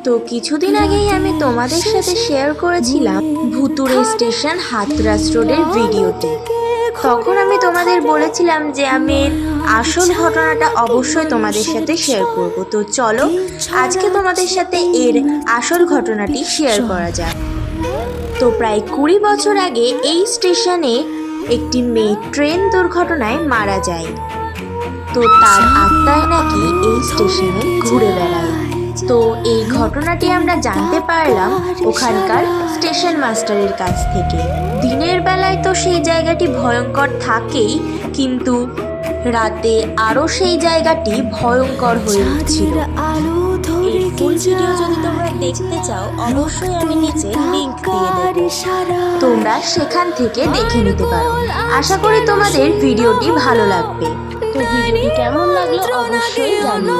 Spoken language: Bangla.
তো কিছুদিন আগেই আমি তোমাদের সাথে শেয়ার করেছিলাম ভুতুড়ে স্টেশন হাতরাস রোডের ভিডিওটি। তখন আমি তোমাদের বলেছিলাম যে আমি আসল ঘটনাটা অবশ্যই তোমাদের সাথে শেয়ার করব। তো চলো আজকে তোমাদের সাথে এর আসল ঘটনাটি শেয়ার করা যাক। তো প্রায় 20 বছর আগে এই স্টেশনে একটি মেয়ে ট্রেন দুর্ঘটনায় মারা যায়। তো তার আত্মায় নাকি এই স্টেশনে ঘুরে বেড়ায়। তো এই ঘটনাটি আমরা জানতে পারলাম ওখানকার স্টেশন মাস্টারের কাছ থেকে। দিনের বেলায় তো সেই জায়গাটি ভয়ঙ্কর থাকেই, কিন্তু রাতে আরও সেই জায়গাটি ভয়ঙ্কর হয়ে উঠছিল। এই ফুল ভিডিও যদি তোমরা দেখতে চাও অবশ্যই আমি নিচে লিংক দিয়ে দেব, তোমরা সেখান থেকে দেখে নিতে পারো। আশা করি তোমাদের ভিডিওটি ভালো লাগবে। তো ভিডিওটি কেমন লাগলো অবশ্যই জানিও।